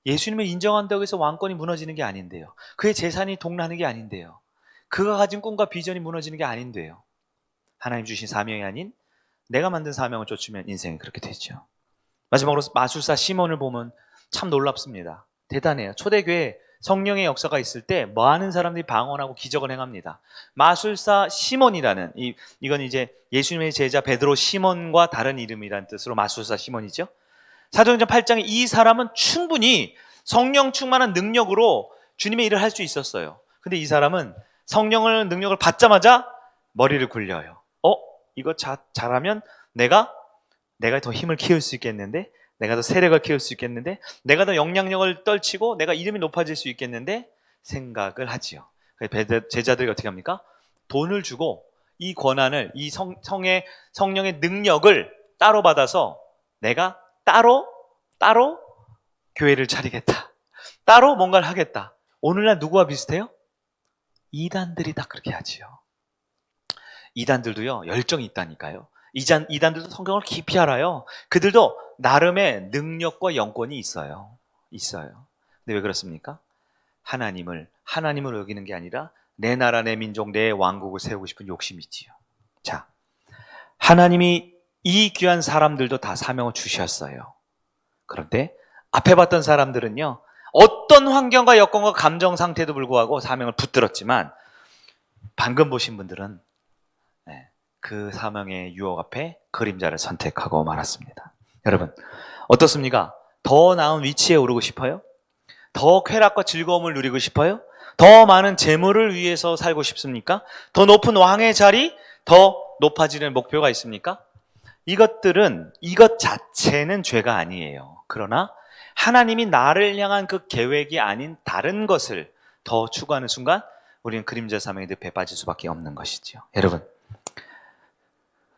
예수님을 인정한다고 해서 왕권이 무너지는 게 아닌데요. 그의 재산이 동나는 게 아닌데요. 그가 가진 꿈과 비전이 무너지는 게 아닌데요. 하나님 주신 사명이 아닌 내가 만든 사명을 쫓으면 인생이 그렇게 되죠. 마지막으로 마술사 시몬을 보면 참 놀랍습니다. 대단해요. 초대교회 성령의 역사가 있을 때 많은 사람들이 방언하고 기적을 행합니다. 마술사 시몬이라는 이건 이제 예수님의 제자 베드로 시몬과 다른 이름이라는 뜻으로 마술사 시몬이죠. 사도행전 8장에 이 사람은 충분히 성령 충만한 능력으로 주님의 일을 할 수 있었어요. 근데 이 사람은 성령을 능력을 받자마자 머리를 굴려요. 이거 잘하면 내가 더 힘을 키울 수 있겠는데, 내가 더 세력을 키울 수 있겠는데, 내가 더 영향력을 떨치고 내가 이름이 높아질 수 있겠는데 생각을 하지요. 제자들이 어떻게 합니까? 돈을 주고 이 권한을, 이 성령의 능력을 따로 받아서 내가 따로 교회를 차리겠다. 따로 뭔가를 하겠다. 오늘날 누구와 비슷해요? 이단들이 다 그렇게 하지요. 이단들도요, 열정이 있다니까요. 이단들도 성경을 깊이 알아요. 그들도 나름의 능력과 영권이 있어요. 근데 왜 그렇습니까? 하나님을 여기는 게 아니라 내 나라, 내 민족, 내 왕국을 세우고 싶은 욕심이 있지요. 자, 하나님이 이 귀한 사람들도 다 사명을 주셨어요. 그런데 앞에 봤던 사람들은요, 어떤 환경과 여건과 감정 상태에도 불구하고 사명을 붙들었지만 방금 보신 분들은 그 사명의 유혹 앞에 그림자를 선택하고 말았습니다. 여러분, 어떻습니까? 더 나은 위치에 오르고 싶어요? 더 쾌락과 즐거움을 누리고 싶어요? 더 많은 재물을 위해서 살고 싶습니까? 더 높은 왕의 자리, 더 높아지는 목표가 있습니까? 이것 자체는 죄가 아니에요. 그러나 하나님이 나를 향한 그 계획이 아닌 다른 것을 더 추구하는 순간 우리는 그림자 사명에 늪에 빠질 수밖에 없는 것이죠. 여러분,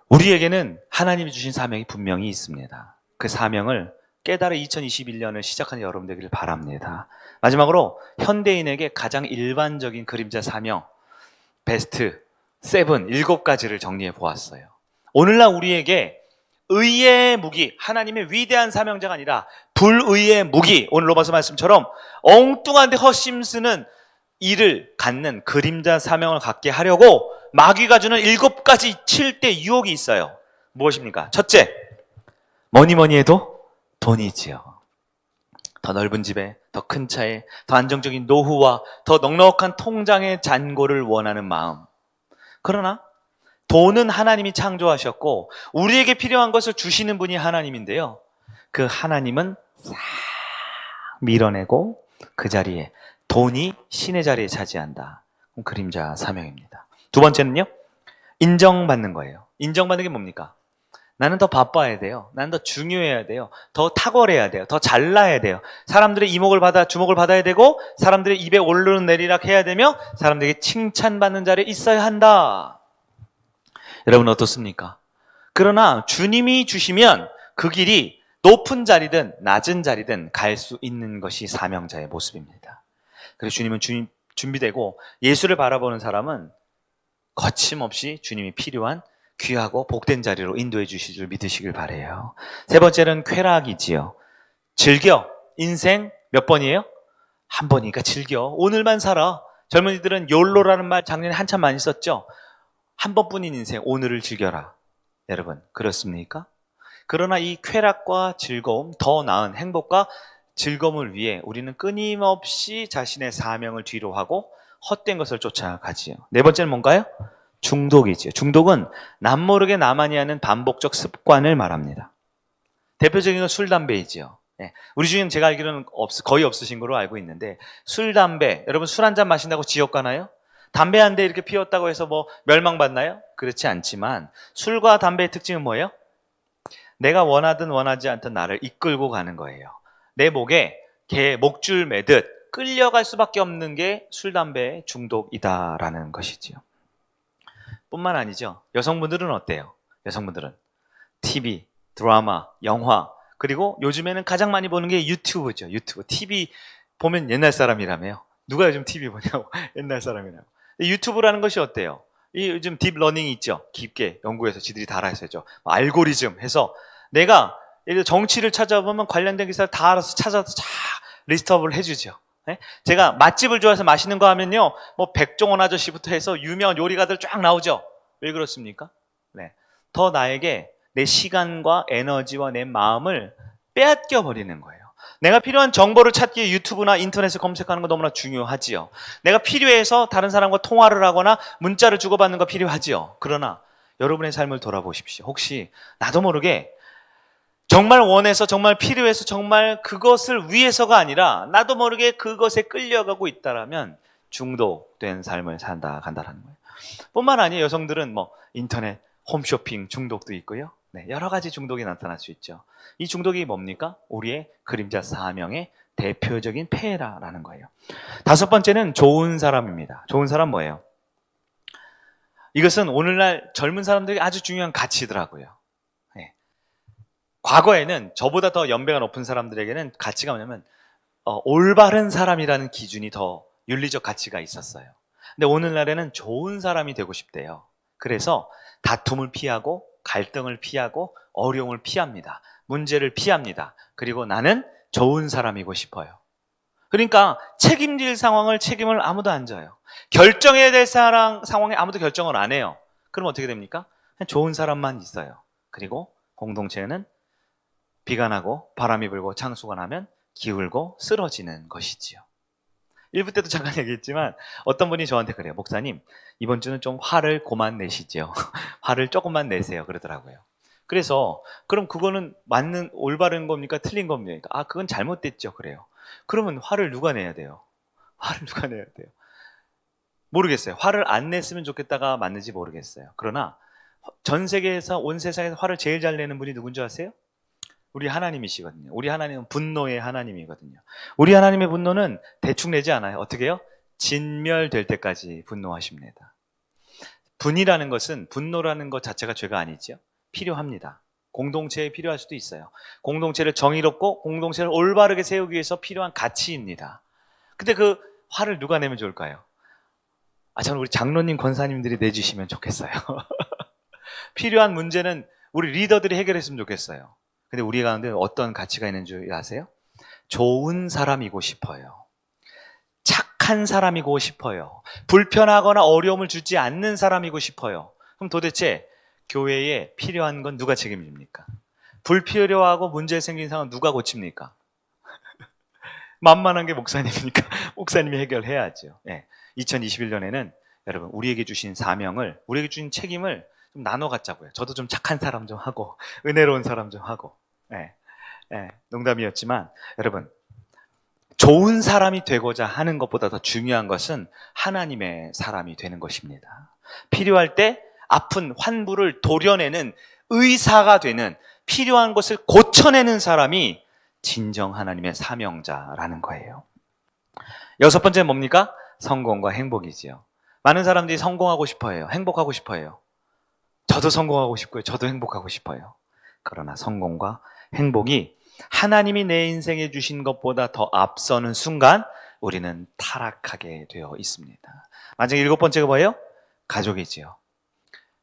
우리에게는 하나님이 주신 사명이 분명히 있습니다. 그 사명을 깨달아 2021년을 시작하는 여러분 되기를 바랍니다. 마지막으로 현대인에게 가장 일반적인 그림자 사명 베스트 7가지를 정리해 보았어요. 오늘날 우리에게 의의 무기, 하나님의 위대한 사명자가 아니라 불의의 무기, 오늘 로마서 말씀처럼 엉뚱한데 헛심쓰는 일을 갖는 그림자 사명을 갖게 하려고 마귀가 주는 7가지 7대 유혹이 있어요. 무엇입니까? 첫째, 뭐니 해도 돈이지요. 더 넓은 집에, 더 큰 차에, 더 안정적인 노후와 더 넉넉한 통장의 잔고를 원하는 마음. 그러나 돈은 하나님이 창조하셨고 우리에게 필요한 것을 주시는 분이 하나님인데요. 그 하나님은 싹 밀어내고 그 자리에 돈이 신의 자리에 차지한다. 그림자 사명입니다. 두 번째는요. 인정받는 거예요. 인정받는 게 뭡니까? 나는 더 바빠야 돼요. 나는 더 중요해야 돼요. 더 탁월해야 돼요. 더 잘나야 돼요. 사람들의 주목을 받아야 되고 사람들의 입에 오르는 내리락 해야 되며 사람들에게 칭찬받는 자리에 있어야 한다. 여러분 어떻습니까? 그러나 주님이 주시면 그 길이 높은 자리든 낮은 자리든 갈 수 있는 것이 사명자의 모습입니다. 그래서 주님은 준비되고 예수를 바라보는 사람은 거침없이 주님이 필요한 귀하고 복된 자리로 인도해 주실 줄 믿으시길 바라요. 세 번째는 쾌락이지요. 즐겨. 인생 몇 번이에요? 한 번이니까 즐겨. 오늘만 살아. 젊은이들은 욜로라는 말 작년에 한참 많이 썼죠. 한 번뿐인 인생 오늘을 즐겨라. 여러분 그렇습니까? 그러나 이 쾌락과 즐거움, 더 나은 행복과 즐거움을 위해 우리는 끊임없이 자신의 사명을 뒤로 하고 헛된 것을 쫓아가지요. 네 번째는 뭔가요? 중독이지요. 중독은 남모르게 나만이 하는 반복적 습관을 말합니다. 대표적인 건 술, 담배이지요. 우리 중에는 제가 알기로는 거의 없으신 걸로 알고 있는데 술, 담배, 여러분 술 한 잔 마신다고 지옥 가나요? 담배 한 대 이렇게 피웠다고 해서 뭐 멸망받나요? 그렇지 않지만 술과 담배의 특징은 뭐예요? 내가 원하든 원하지 않든 나를 이끌고 가는 거예요. 내 목에 개 목줄 매듯 끌려갈 수밖에 없는 게 술, 담배의 중독이다라는 것이지요. 뿐만 아니죠. 여성분들은 어때요? 여성분들은 TV, 드라마, 영화 그리고 요즘에는 가장 많이 보는 게 유튜브죠. 유튜브. TV 보면 옛날 사람이라며요. 누가 요즘 TV 보냐고. 옛날 사람이라고. 유튜브라는 것이 어때요? 이 요즘 딥러닝이 있죠. 깊게 연구해서 지들이 다 알아서죠. 알고리즘 해서 내가 예를 들어 정치를 찾아보면 관련된 기사를 다 알아서 찾아서 쫙 리스트업을 해주죠. 네? 제가 맛집을 좋아해서 맛있는 거 하면요, 뭐 백종원 아저씨부터 해서 유명한 요리가들 쫙 나오죠. 왜 그렇습니까? 네. 더 나에게 내 시간과 에너지와 내 마음을 빼앗겨 버리는 거예요. 내가 필요한 정보를 찾기 위해 유튜브나 인터넷을 검색하는 거 너무나 중요하지요. 내가 필요해서 다른 사람과 통화를 하거나 문자를 주고받는 거 필요하지요. 그러나 여러분의 삶을 돌아보십시오. 혹시 나도 모르게 정말 원해서 정말 필요해서 정말 그것을 위해서가 아니라 나도 모르게 그것에 끌려가고 있다라면 중독된 삶을 간다라는 거예요. 뿐만 아니라 여성들은 뭐 인터넷, 홈쇼핑 중독도 있고요. 네, 여러 가지 중독이 나타날 수 있죠. 이 중독이 뭡니까? 우리의 그림자 사명의 대표적인 폐해라는 거예요. 다섯 번째는 좋은 사람입니다. 좋은 사람 뭐예요? 이것은 오늘날 젊은 사람들에게 아주 중요한 가치더라고요. 네. 과거에는 저보다 더 연배가 높은 사람들에게는 가치가 뭐냐면 올바른 사람이라는 기준이 더 윤리적 가치가 있었어요. 근데 오늘날에는 좋은 사람이 되고 싶대요. 그래서 다툼을 피하고 갈등을 피하고 어려움을 피합니다. 문제를 피합니다. 그리고 나는 좋은 사람이고 싶어요. 그러니까 책임질 책임을 아무도 안 져요. 결정해야 될 상황에 아무도 결정을 안 해요. 그럼 어떻게 됩니까? 그냥 좋은 사람만 있어요. 그리고 공동체는 비가 나고 바람이 불고 창수가 나면 기울고 쓰러지는 것이지요. 1부 때도 잠깐 얘기했지만 어떤 분이 저한테 그래요. 목사님, 이번 주는 좀 화를 그만 내시죠. 화를 조금만 내세요. 그러더라고요. 그래서 그럼 그거는 올바른 겁니까? 틀린 겁니까? 그건 잘못됐죠. 그래요. 그러면 화를 누가 내야 돼요? 화를 누가 내야 돼요? 모르겠어요. 화를 안 냈으면 좋겠다가 맞는지 모르겠어요. 그러나 전 세계에서 온 세상에서 화를 제일 잘 내는 분이 누군지 아세요? 우리 하나님이시거든요. 우리 하나님은 분노의 하나님이거든요. 우리 하나님의 분노는 대충 내지 않아요. 어떻게 해요? 진멸될 때까지 분노하십니다. 분노라는 것 자체가 죄가 아니죠. 필요합니다. 공동체에 필요할 수도 있어요. 공동체를 정의롭고 공동체를 올바르게 세우기 위해서 필요한 가치입니다. 근데 그 화를 누가 내면 좋을까요? 저는 우리 장로님, 권사님들이 내주시면 좋겠어요. 필요한 문제는 우리 리더들이 해결했으면 좋겠어요. 근데 우리 가운데 어떤 가치가 있는 줄 아세요? 좋은 사람이고 싶어요. 착한 사람이고 싶어요. 불편하거나 어려움을 주지 않는 사람이고 싶어요. 그럼 도대체 교회에 필요한 건 누가 책임집니까? 불필요하고 문제 생긴 상황은 누가 고칩니까? 만만한 게 목사님이니까 목사님이 해결해야죠. 2021년에는 여러분 우리에게 주신 사명을, 우리에게 주신 책임을 좀 나눠 갖자고요. 저도 좀 착한 사람 좀 하고 은혜로운 사람 좀 하고. 농담이었지만 여러분, 좋은 사람이 되고자 하는 것보다 더 중요한 것은 하나님의 사람이 되는 것입니다. 필요할 때 아픈 환부를 도려내는 의사가 되는, 필요한 것을 고쳐내는 사람이 진정 하나님의 사명자라는 거예요. 여섯 번째는 뭡니까? 성공과 행복이지요. 많은 사람들이 성공하고 싶어 해요. 행복하고 싶어 해요. 저도 성공하고 싶고요. 저도 행복하고 싶어요. 그러나 성공과 행복이 하나님이 내 인생에 주신 것보다 더 앞서는 순간 우리는 타락하게 되어 있습니다. 마지막 일곱 번째가 뭐예요? 가족이지요.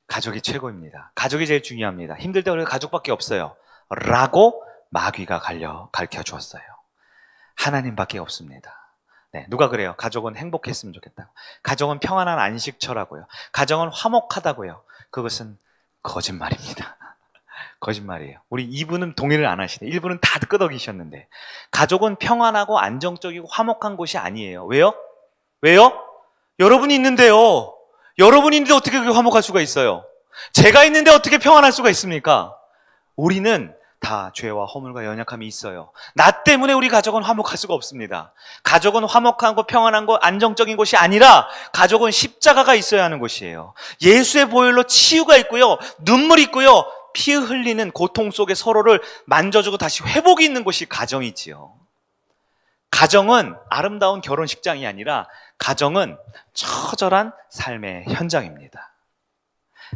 가족이 최고입니다. 가족이 제일 중요합니다. 힘들 때 우리가 가족밖에 없어요 라고 마귀가 가르쳐 주었어요. 하나님밖에 없습니다. 누가 그래요? 가족은 행복했으면 좋겠다고. 가족은 평안한 안식처라고요. 가정은 화목하다고요. 그것은 거짓말입니다. 거짓말이에요. 우리 2분은 동의를 안 하시네. 1분은 다 끄덕이셨는데, 가족은 평안하고 안정적이고 화목한 곳이 아니에요. 왜요? 여러분이 있는데요. 여러분이 있는데 어떻게 그게 화목할 수가 있어요? 제가 있는데 어떻게 평안할 수가 있습니까? 우리는 다 죄와 허물과 연약함이 있어요. 나 때문에 우리 가족은 화목할 수가 없습니다. 가족은 화목한 것, 평안한 것, 안정적인 곳이 아니라 가족은 십자가가 있어야 하는 곳이에요. 예수의 보혈로 치유가 있고요, 눈물이 있고요, 피 흘리는 고통 속에 서로를 만져주고 다시 회복이 있는 곳이 가정이지요. 가정은 아름다운 결혼식장이 아니라 가정은 처절한 삶의 현장입니다.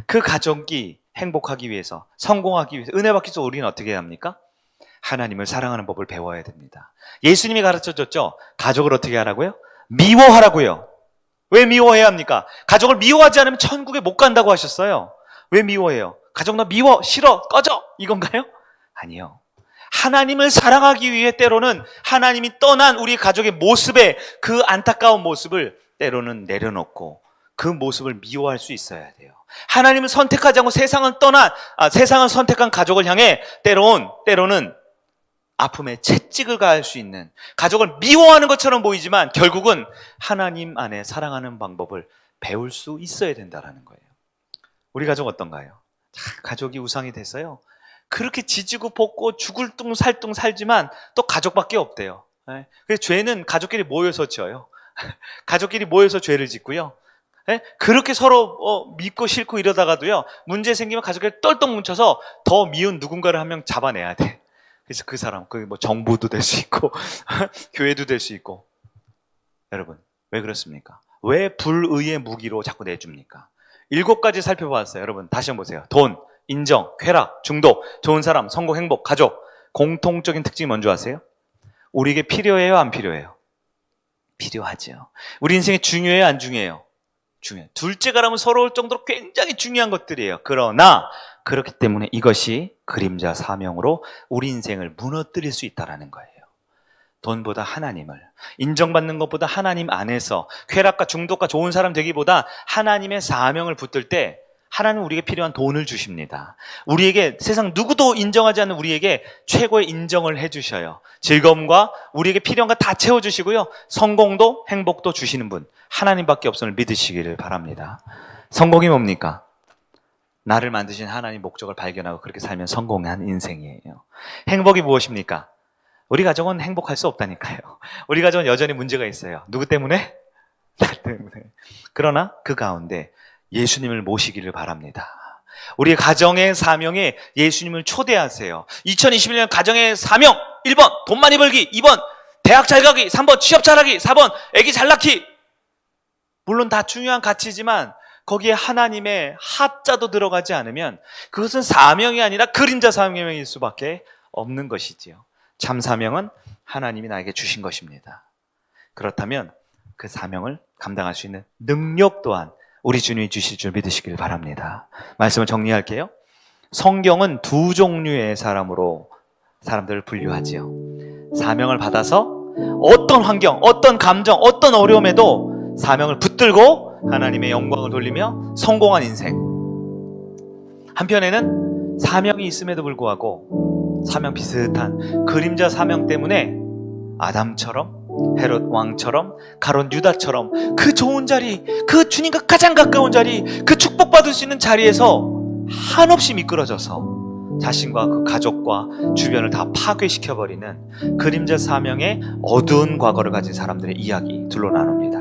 그 가족이 행복하기 위해서, 성공하기 위해서, 은혜 받기 위해서 우리는 어떻게 해야 합니까? 하나님을 사랑하는 법을 배워야 됩니다. 예수님이 가르쳐줬죠. 가족을 어떻게 하라고요? 미워하라고요. 왜 미워해야 합니까? 가족을 미워하지 않으면 천국에 못 간다고 하셨어요. 왜 미워해요? 가족 너 미워, 싫어, 꺼져, 이건가요? 아니요. 하나님을 사랑하기 위해 때로는 하나님이 떠난 우리 가족의 모습에 그 안타까운 모습을 때로는 내려놓고 그 모습을 미워할 수 있어야 돼요. 하나님을 선택하지 않고 세상을 선택한 가족을 향해 때로는 아픔에 채찍을 가할 수 있는, 가족을 미워하는 것처럼 보이지만 결국은 하나님 안에 사랑하는 방법을 배울 수 있어야 된다는 거예요. 우리 가족 어떤가요? 가족이 우상이 됐어요. 그렇게 지지고 볶고 죽을 둥 살둥 살지만 또 가족밖에 없대요. 그래서 죄는 가족끼리 모여서 지어요. 가족끼리 모여서 죄를 짓고요. 그렇게 서로 믿고 싫고 이러다가도요, 문제 생기면 가족끼리 똘똘 뭉쳐서 더 미운 누군가를 한 명 잡아내야 돼. 그래서 그 사람, 정부도 될 수 있고 교회도 될 수 있고. 여러분, 왜 그렇습니까? 왜 불의의 무기로 자꾸 내줍니까? 7가지 살펴봤어요. 여러분 다시 한번 보세요. 돈, 인정, 쾌락, 중독, 좋은 사람, 성공, 행복, 가족. 공통적인 특징이 뭔지 아세요? 우리에게 필요해요, 안 필요해요? 필요하죠. 우리 인생에 중요해요, 안 중요해요? 중요해요. 둘째가라면 서러울 정도로 굉장히 중요한 것들이에요. 그러나 그렇기 때문에 이것이 그림자 사명으로 우리 인생을 무너뜨릴 수 있다는 거예요. 돈보다 하나님을, 인정받는 것보다 하나님 안에서 쾌락과 중독과 좋은 사람 되기보다 하나님의 사명을 붙들 때 하나님은 우리에게 필요한 돈을 주십니다. 우리에게, 세상 누구도 인정하지 않는 우리에게 최고의 인정을 해주셔요. 즐거움과 우리에게 필요한 거 다 채워주시고요, 성공도 행복도 주시는 분 하나님밖에 없음을 믿으시기를 바랍니다. 성공이 뭡니까? 나를 만드신 하나님 목적을 발견하고 그렇게 살면 성공한 인생이에요. 행복이 무엇입니까? 우리 가정은 행복할 수 없다니까요. 우리 가정은 여전히 문제가 있어요. 누구 때문에? 나 때문에. 그러나 그 가운데 예수님을 모시기를 바랍니다. 우리 가정의 사명에 예수님을 초대하세요. 2021년 가정의 사명 1번 돈 많이 벌기, 2번 대학 잘 가기, 3번 취업 잘하기, 4번 아기 잘 낳기. 물론 다 중요한 가치지만 거기에 하나님의 하자도 들어가지 않으면 그것은 사명이 아니라 그림자 사명일 수밖에 없는 것이지요. 참 사명은 하나님이 나에게 주신 것입니다. 그렇다면 그 사명을 감당할 수 있는 능력 또한 우리 주님이 주실 줄 믿으시길 바랍니다. 말씀을 정리할게요. 성경은 두 종류의 사람들을 분류하지요. 사명을 받아서 어떤 환경, 어떤 감정, 어떤 어려움에도 사명을 붙들고 하나님의 영광을 돌리며 성공한 인생. 한편에는 사명이 있음에도 불구하고 사명 비슷한 그림자 사명 때문에 아담처럼, 헤롯 왕처럼, 가룟 유다처럼 그 좋은 자리, 그 주님과 가장 가까운 자리, 그 축복받을 수 있는 자리에서 한없이 미끄러져서 자신과 그 가족과 주변을 다 파괴시켜버리는 그림자 사명의 어두운 과거를 가진 사람들의 이야기 둘로 나눕니다.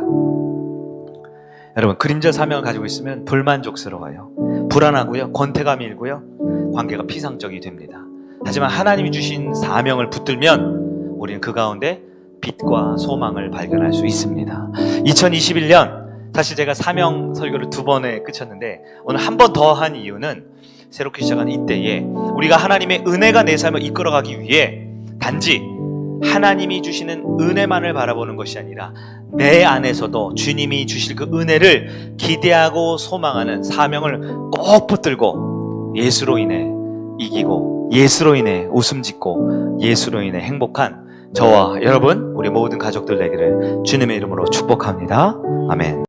여러분, 그림자 사명을 가지고 있으면 불만족스러워요. 불안하고요. 권태감이 일고요. 관계가 피상적이 됩니다. 하지만 하나님이 주신 사명을 붙들면 우리는 그 가운데 빛과 소망을 발견할 수 있습니다. 2021년 사실 제가 사명 설교를 2번에 끝쳤는데 오늘 한 번 더 한 이유는 새롭게 시작한 이때에 우리가 하나님의 은혜가 내 삶을 이끌어가기 위해 단지 하나님이 주시는 은혜만을 바라보는 것이 아니라 내 안에서도 주님이 주실 그 은혜를 기대하고 소망하는 사명을 꼭 붙들고 예수로 인해 이기고 예수로 인해 웃음 짓고 예수로 인해 행복한 저와 여러분, 우리 모든 가족들 되기를 주님의 이름으로 축복합니다. 아멘.